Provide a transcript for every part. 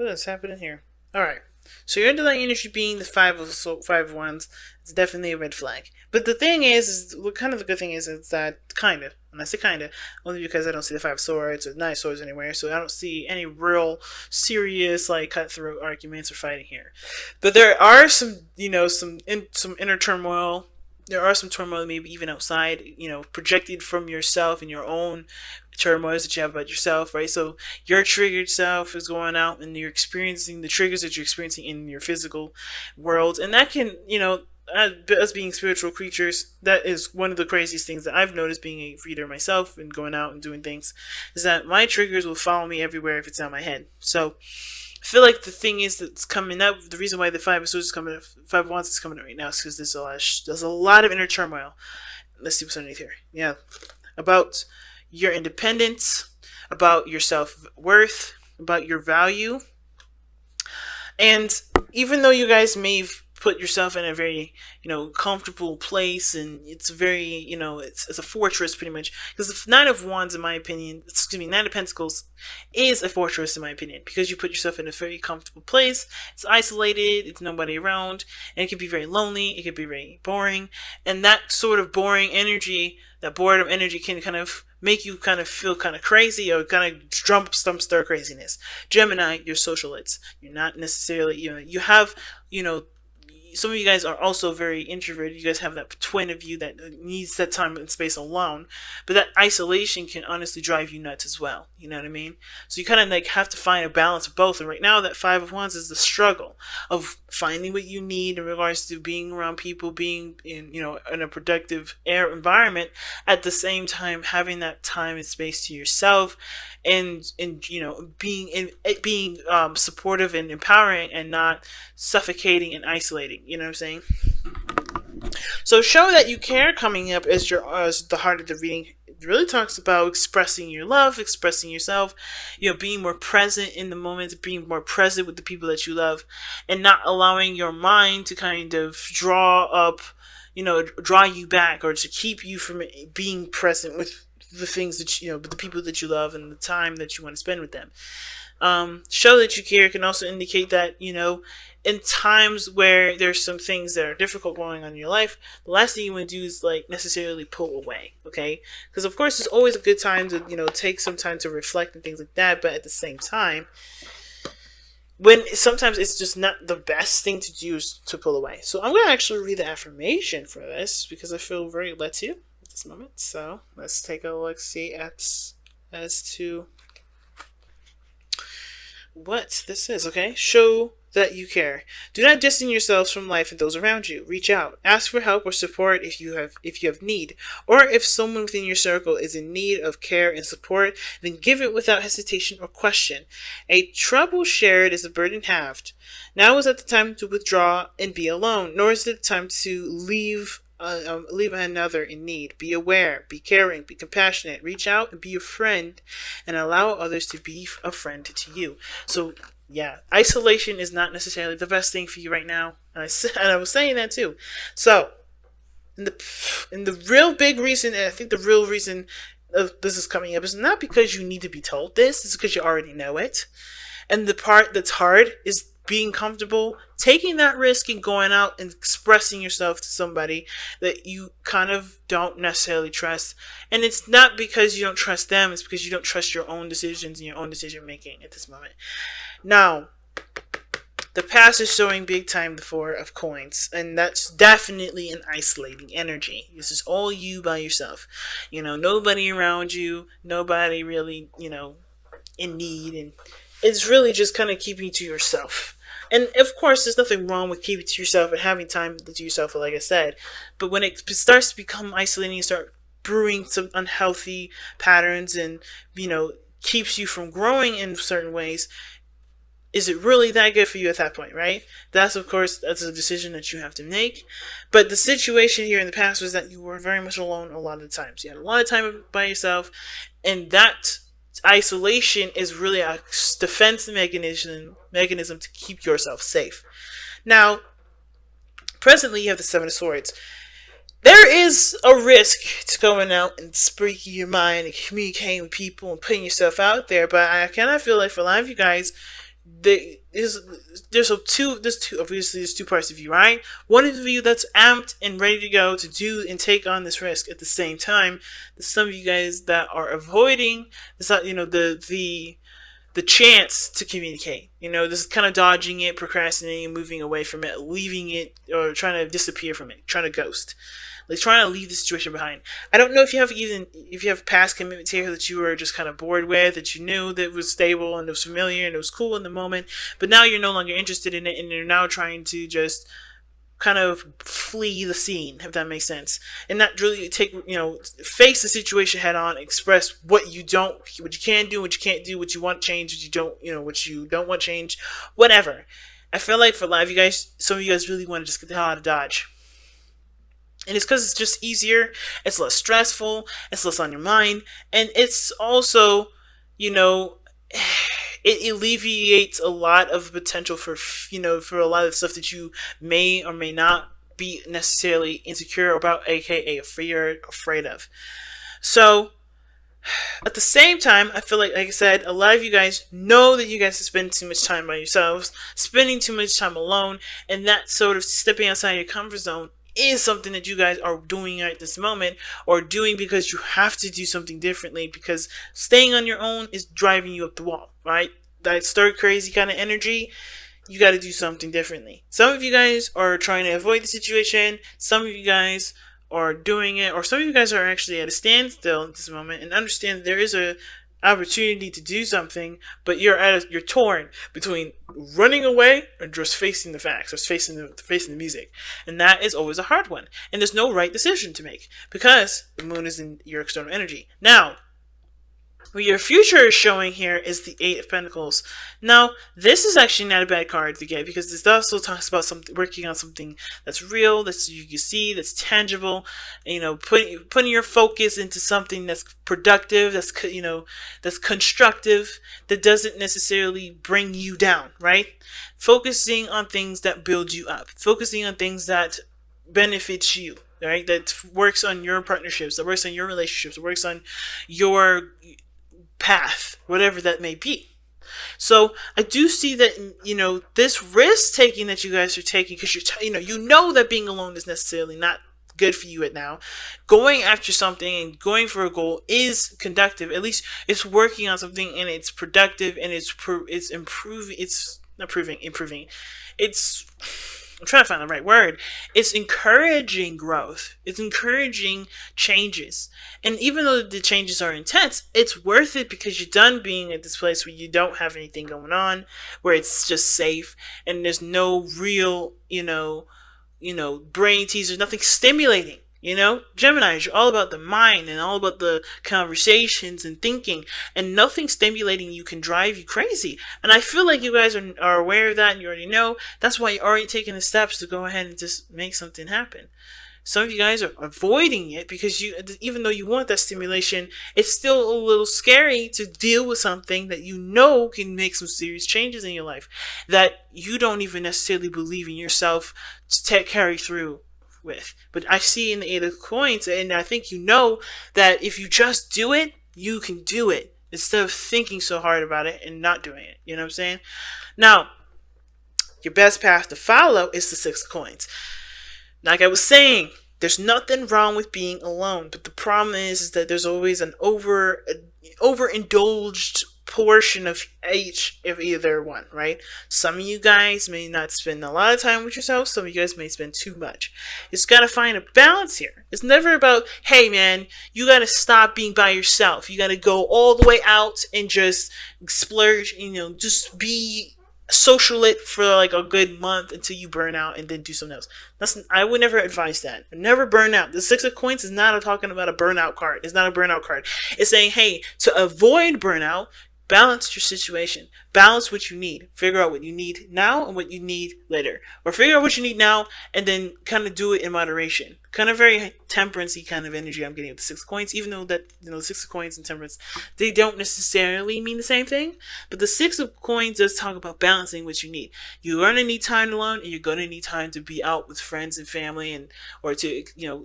What is happening here? Alright. So your underlying energy being the five of wands, it's definitely a red flag. But the thing is what kind of the good thing is that kind of, and I say kind of, only because I don't see the five of swords or nine of swords anywhere, so I don't see any real serious like cutthroat arguments or fighting here. But there are some, some inner turmoil. There are some turmoil, maybe even outside, projected from yourself and your own turmoils that you have about yourself, right? So your triggered self is going out and you're experiencing the triggers that you're experiencing in your physical world. And that can, us being spiritual creatures, that is one of the craziest things that I've noticed being a reader myself and going out and doing things, is that my triggers will follow me everywhere if it's out my head. So I feel like the thing is that's coming up, the reason why the Five of Swords is coming up, Five of Wands is coming up right now is because there's a lot of inner turmoil. Let's see what's underneath here. Yeah. About your independence, about your self-worth, about your value. And even though you guys may put yourself in a very, comfortable place, and it's very, it's a fortress pretty much, because the Nine of Wands, in my opinion, Nine of Pentacles is a fortress in my opinion, because you put yourself in a very comfortable place. It's isolated, it's nobody around, and it can be very lonely, it can be very boring, and that sort of boring energy, that boredom energy can kind of make you kind of feel kind of crazy, or kind of drum up some stir craziness. Gemini, you're socialites. You're not necessarily, you have, some of you guys are also very introverted. You guys have that twin of you that needs that time and space alone. But that isolation can honestly drive you nuts as well. You know what I mean? So you kind of like have to find a balance of both. And right now, that Five of Wands is the struggle of finding what you need in regards to being around people, being in a productive air environment, at the same time having that time and space to yourself, and being supportive and empowering, and not suffocating and isolating. You know what I'm saying? So show that you care coming up as the heart of the reading. It really talks about expressing your love, expressing yourself, being more present in the moment, being more present with the people that you love, and not allowing your mind to kind of draw you back, or to keep you from being present with the things that with the people that you love and the time that you want to spend with them. Show that you care can also indicate that, in times where there's some things that are difficult going on in your life, the last thing you want to do is like necessarily pull away, okay? Because of course it's always a good time to, take some time to reflect and things like that, but at the same time, when sometimes it's just not the best thing to do is to pull away. So I'm going to actually read the affirmation for this, because I feel very led to at this moment. So let's take a look, see as to what this is. Okay, show that you care. Do not distance yourselves from life and those around you. Reach out. Ask for help or support if you have need, or if someone within your circle is in need of care and support, then give it without hesitation or question. A trouble shared is a burden halved. Now is not the time to withdraw and be alone, nor is it the time to leave another in need. Be aware, be caring, be compassionate, reach out and be a friend, and allow others to be a friend to you. So yeah, isolation is not necessarily the best thing for you right now, and I was saying that too. So in the real big reason, and I think the real reason this is coming up, is not because you need to be told this, it's because you already know it. And the part that's hard is being comfortable taking that risk and going out and expressing yourself to somebody that you kind of don't necessarily trust. And it's not because you don't trust them, it's because you don't trust your own decisions and your own decision making at this moment. Now, the past is showing big time the Four of Coins, and that's definitely an isolating energy. This is all you by yourself. Nobody around you, nobody really, in need, and it's really just kind of keeping to yourself. And of course, there's nothing wrong with keeping to yourself and having time to yourself, like I said. But when it starts to become isolating, you start brewing some unhealthy patterns and, keeps you from growing in certain ways, is it really that good for you at that point, right? That's a decision that you have to make. But the situation here in the past was that you were very much alone a lot of the times. You had a lot of time by yourself, and that isolation is really a defense mechanism to keep yourself safe. Now, presently you have the Seven of Swords. There is a risk to going out and speaking your mind and communicating with people and putting yourself out there, but I kind of feel like for a lot of you guys, There's two parts of you, right? One of you that's amped and ready to go to do and take on this risk. At the same time, there's some of you guys that are avoiding the chance to communicate. This is kind of dodging it, procrastinating, moving away from it, leaving it, or trying to disappear from it, trying to ghost, like trying to leave the situation behind. I don't know if you have past commitments here that you were just kind of bored with, that you knew that was stable and it was familiar and it was cool in the moment, but now you're no longer interested in it, and you're now trying to just kind of flee the scene, if that makes sense, and not really face the situation head on, express what you can do, what you can't do, what you want change, what you don't want change, whatever. I feel like for a lot of you guys, some of you guys really want to just get the hell out of Dodge. And it's because it's just easier, it's less stressful, it's less on your mind, and it's also, it alleviates a lot of potential for a lot of stuff that you may or may not be necessarily insecure about, aka afraid of. So at the same time, I feel like I said, a lot of you guys know that you guys spend too much time by yourselves, spending too much time alone, and that sort of stepping outside your comfort zone is something that you guys are doing at this moment, or doing because you have to do something differently, because staying on your own is driving you up the wall, right? That stir crazy kind of energy, you got to do something differently. Some of you guys are trying to avoid the situation, some of you guys are doing it, or some of you guys are actually at a standstill at this moment and understand there is a opportunity to do something, but you're torn between running away or just facing the facts, or facing the music, and that is always a hard one. And there's no right decision to make because the moon is in your external energy. Now, what your future is showing here is the Eight of Pentacles. Now, this is actually not a bad card to get, because this also talks about working on something that's real, that you can see, that's tangible. Putting your focus into something that's productive, that's constructive, that doesn't necessarily bring you down, right? Focusing on things that build you up, focusing on things that benefits you, right? That works on your partnerships, that works on your relationships, that works on your path, whatever that may be. So I do see that, this risk taking that you guys are taking, because you know that being alone is necessarily not good for you right now. Going after something and going for a goal is conductive. At least it's working on something, and it's productive, and it's improving. It's not improving. I'm trying to find the right word. It's encouraging growth. It's encouraging changes. And even though the changes are intense, it's worth it, because you're done being at this place where you don't have anything going on, where it's just safe, and there's no real, brain teasers, nothing stimulating. Geminis, you're all about the mind and all about the conversations and thinking, and nothing stimulating you can drive you crazy. And I feel like you guys are aware of that, and you already know. That's why you're already taking the steps to go ahead and just make something happen. Some of you guys are avoiding it because even though you want that stimulation, it's still a little scary to deal with something that can make some serious changes in your life, that you don't even necessarily believe in yourself to carry through with. But I see in the Eight of Coins, and I think that if you just do it, you can do it, instead of thinking so hard about it and not doing it. You know what I'm saying? Now, your best path to follow is the Six of Coins. Like I was saying, there's nothing wrong with being alone, but the problem is that there's always an overindulged portion of each of either one, right? Some of you guys may not spend a lot of time with yourself. Some of you guys may spend too much. It's got to find a balance here. It's never about, hey man, you got to stop being by yourself. You got to go all the way out and just splurge, just be socialite for like a good month until you burn out, and then do something else. I would never advise that. Never burn out. The Six of Coins is not talking about a burnout card. It's not a burnout card. It's saying, hey, to avoid burnout, balance your situation. Balance what you need. Figure out what you need now and what you need later. Or figure out what you need now and then kind of do it in moderation. kind of very temperance-y kind of energy I'm getting with the Six of Coins, even though that, the Six of Coins and temperance, they don't necessarily mean the same thing. But the Six of Coins does talk about balancing what you need. You're going to need time alone, and you're going to need time to be out with friends and family, and or to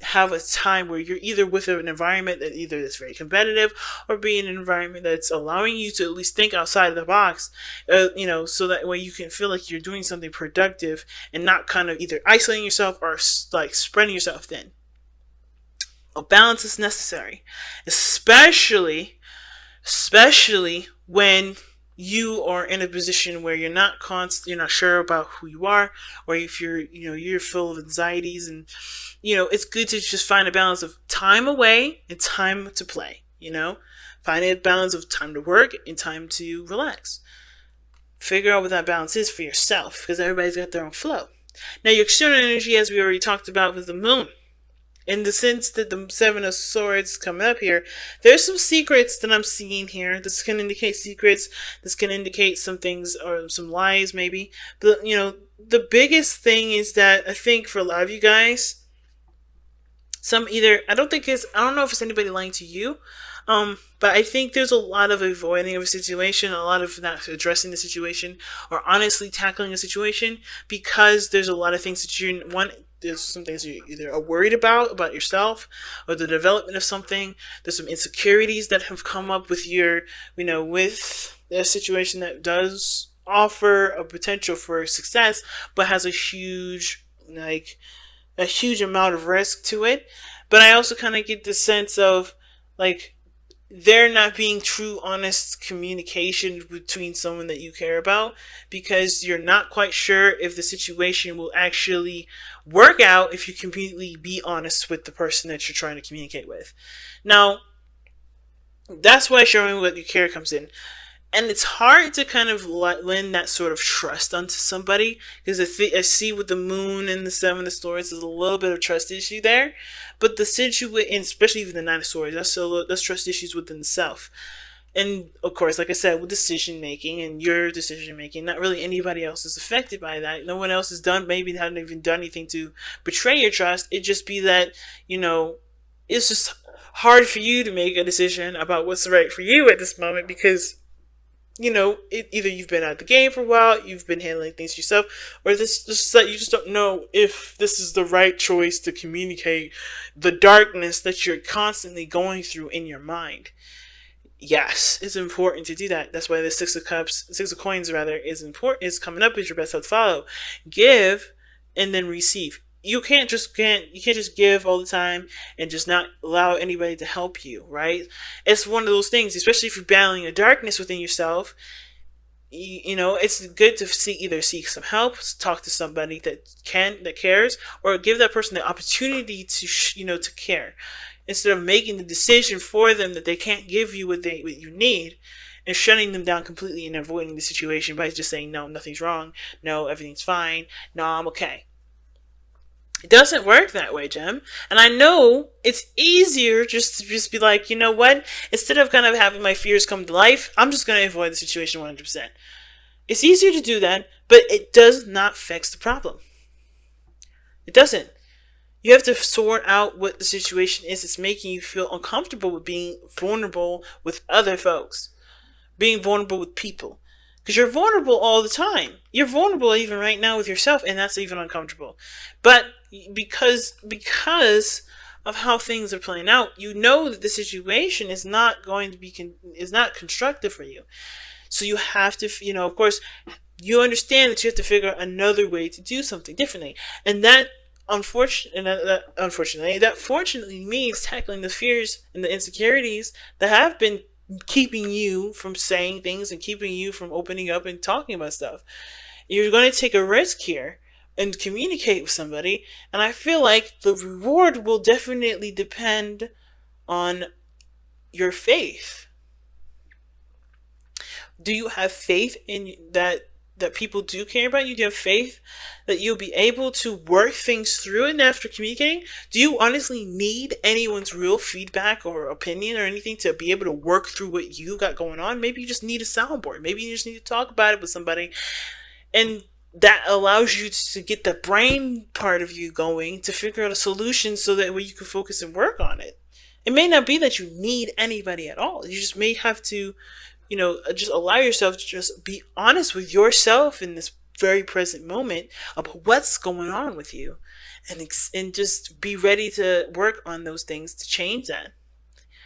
have a time where you're either with an environment that either is very competitive, or be in an environment that's allowing you to at least think outside of the box, so that way you can feel like you're doing something productive and not kind of either isolating yourself or like spreading yourself thin. A balance is necessary, especially when you are in a position where you're not sure about who you are, or if you're full of anxieties, and it's good to just find a balance of time away and time to play. Find a balance of time to work and time to relax. Figure out what that balance is for yourself, because everybody's got their own flow. Now, your external energy, as we already talked about, with the moon. In the sense that the Seven of Swords coming up here, there's some secrets that I'm seeing here. This can indicate secrets. This can indicate some things, or some lies maybe. But, the biggest thing is that I think for a lot of you guys, I don't know if it's anybody lying to you, but I think there's a lot of avoiding of a situation, a lot of not addressing the situation, or honestly tackling a situation, because there's a lot of things that there's some things you either are worried about yourself, or the development of something. There's some insecurities that have come up with with a situation that does offer a potential for success, but has a huge amount of risk to it. But I also kind of get the sense of there not being true, honest communication between someone that you care about, because you're not quite sure if the situation will actually work out if you completely be honest with the person that you're trying to communicate with. Now, that's why showing what you care comes in. And it's hard to kind of lend that sort of trust onto somebody, because I see with the moon and the Seven of Swords, there's a little bit of trust issue there. But the situation, especially even the Nine of Swords, that's trust issues within the self. And of course, like I said, with decision making and your decision making, not really anybody else is affected by that. No one else hasn't even done anything to betray your trust. It just be that, it's just hard for you to make a decision about what's right for you at this moment, because either you've been out of the game for a while, you've been handling things yourself, or you just don't know if this is the right choice to communicate the darkness that you're constantly going through in your mind. Yes, it's important to do that. That's why the Six of Coins is coming up as your best help to follow. Give and then receive. You can't just give all the time and just not allow anybody to help you, right? It's one of those things, especially if you're battling a darkness within yourself. It's good to seek some help, talk to somebody that cares, or give that person the opportunity to care, instead of making the decision for them that they can't give you what you need, and shutting them down completely and avoiding the situation by just saying, no, nothing's wrong, no, everything's fine, no, I'm okay. It doesn't work that way, Jem. And I know it's easier just to be like, you know what? Instead of kind of having my fears come to life, I'm just going to avoid the situation 100%. It's easier to do that, but it does not fix the problem. It doesn't. You have to sort out what the situation is that's making you feel uncomfortable with being vulnerable with other folks, being vulnerable with people. Because you're vulnerable all the time. You're vulnerable even right now with yourself, and that's even uncomfortable. But because of how things are playing out, you know that the situation is not constructive for you. So you have to, of course, you understand that you have to figure out another way to do something differently, and that fortunately means tackling the fears and the insecurities that have been keeping you from saying things and keeping you from opening up and talking about stuff. You're going to take a risk here and communicate with somebody, and I feel like the reward will definitely depend on your faith. Do you have faith in that people do care about you? Do you have faith that you'll be able to work things through and after communicating? Do you honestly need anyone's real feedback or opinion or anything to be able to work through what you got going on? Maybe you just need a soundboard. Maybe you just need to talk about it with somebody. And that allows you to get the brain part of you going to figure out a solution so that way you can focus and work on it. It may not be that you need anybody at all. You just may have to, just allow yourself to just be honest with yourself in this very present moment about what's going on with you, and just be ready to work on those things to change that.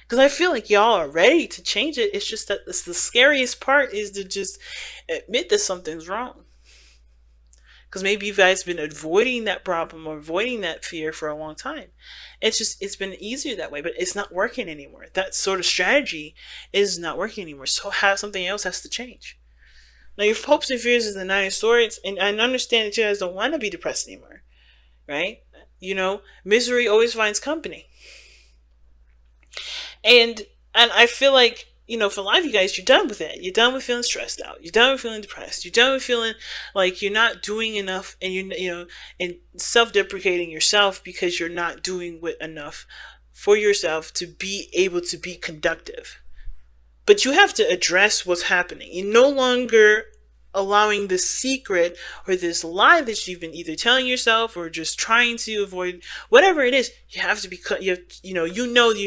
Because I feel like y'all are ready to change it. It's just that the scariest part is to just admit that something's wrong. Because maybe you guys have been avoiding that problem or avoiding that fear for a long time. It's been easier that way, but it's not working anymore. That sort of strategy is not working anymore. So something else has to change. Now, your hopes and fears is the Nine of Swords, and I understand that you guys don't want to be depressed anymore, right? Misery always finds company. And I feel like, for a lot of you guys, you're done with it. You're done with feeling stressed out. You're done with feeling depressed. You're done with feeling like you're not doing enough, and and self-deprecating yourself because you're not doing enough for yourself to be able to be conductive. But you have to address what's happening. You're no longer allowing this secret or this lie that you've been either telling yourself or just trying to avoid, whatever it is. You have to become, you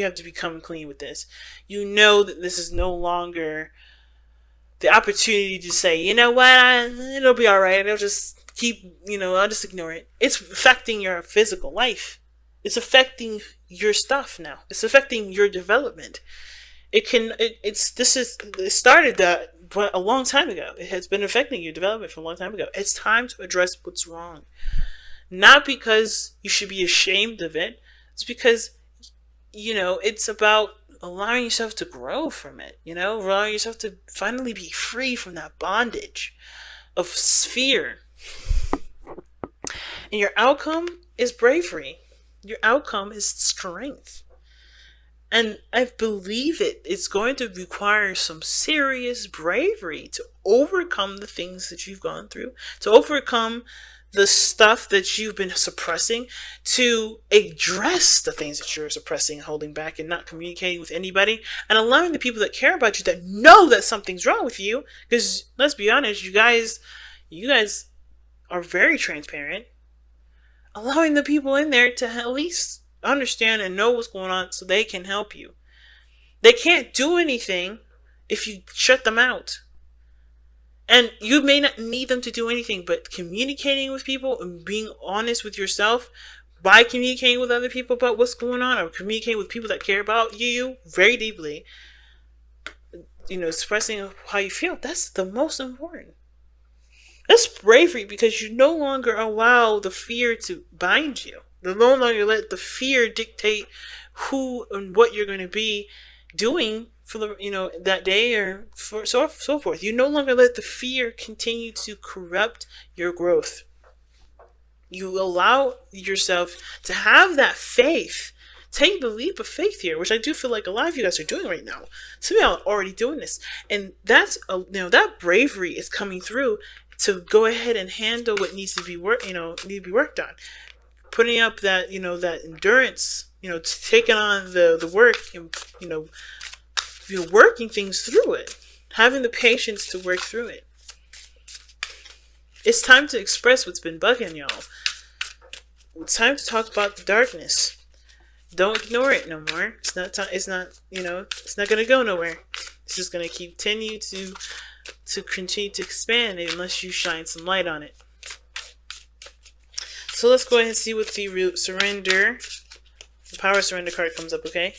have to become clean with this. You know that this is no longer the opportunity to say, you know what, it'll be all right. I'll just keep, I'll just ignore it. It's affecting your physical life. It's affecting your stuff now. It's affecting your development. It started that a long time ago. It has been affecting your development for a long time ago. It's time to address what's wrong. Not because you should be ashamed of it. It's because, it's about allowing yourself to grow from it. Allowing yourself to finally be free from that bondage of fear. And your outcome is bravery. Your outcome is strength. And I believe it's going to require some serious bravery to overcome the things that you've gone through, to overcome the stuff that you've been suppressing, to address the things that you're suppressing, holding back, and not communicating with anybody, and allowing the people that care about you, that know that something's wrong with you. Because let's be honest, you guys are very transparent. Allowing the people in there to at least understand and know what's going on so they can help you. They can't do anything if you shut them out. And you may not need them to do anything, but communicating with people and being honest with yourself by communicating with other people about what's going on, or communicating with people that care about you very deeply, expressing how you feel, that's the most important. That's bravery, because you no longer allow the fear to bind you. You no longer let the fear dictate who and what you're going to be doing for the that day, or for so forth. You no longer let the fear continue to corrupt your growth. You allow yourself to have that faith. Take the leap of faith here, which I do feel like a lot of you guys are doing right now. Some of y'all are already doing this, and that's that bravery is coming through to go ahead and handle what needs to be worked on. Putting up that that endurance, taking on the work, and working things through it, having the patience to work through it. It's time to express what's been bugging y'all. It's time to talk about the darkness. Don't ignore it no more. It's not it's not gonna go nowhere. It's just gonna continue to continue to expand unless you shine some light on it. So let's go ahead and see what the surrender, the power surrender card comes up, okay?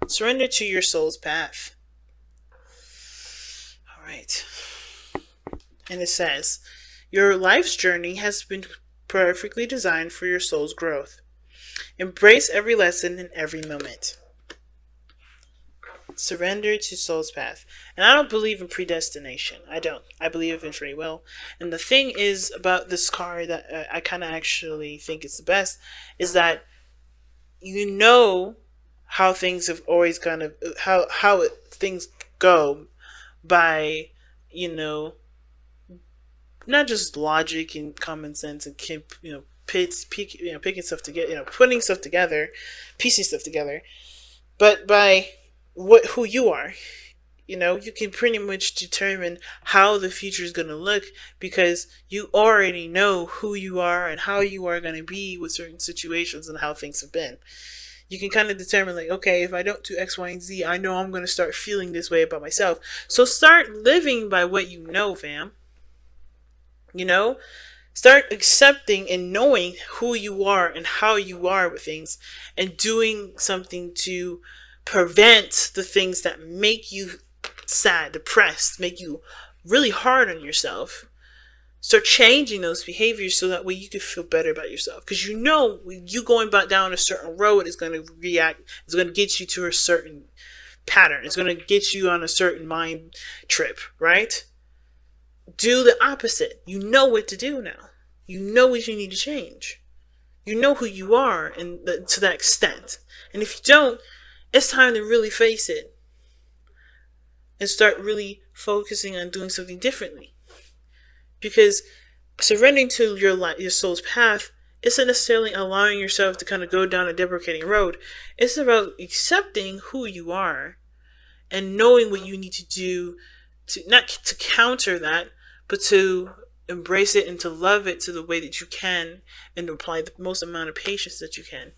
Surrender to your soul's path. All right. And it says, your life's journey has been perfectly designed for your soul's growth. Embrace every lesson and every moment. Surrender to soul's path. And I don't believe in predestination. I don't. I believe in free will. And the thing is about this card that I kind of actually think is the best is that how things have always kind of things go by, not just logic and common sense and keep, picking stuff together, putting stuff together, piecing stuff together, but by who you are. You can pretty much determine how the future is going to look because you already know who you are and how you are going to be with certain situations and how things have been. You can kind of determine, like, okay, if I don't do X, Y, and Z, I know I'm going to start feeling this way about myself. So start living by what you know, fam. Start accepting and knowing who you are and how you are with things and doing something to prevent the things that make you sad, depressed, make you really hard on yourself. Start changing those behaviors so that way you can feel better about yourself. Because you going back down a certain road is going to it's going to get you to a certain pattern. It's going to get you on a certain mind trip, right? Do the opposite. You know what to do now. You know what you need to change. You know who you are to that extent. And if you don't, it's time to really face it and start really focusing on doing something differently. Because surrendering to your soul's path isn't necessarily allowing yourself to kind of go down a deprecating road. It's about accepting who you are and knowing what you need to do to not to counter that, but to embrace it and to love it to the way that you can and apply the most amount of patience that you can.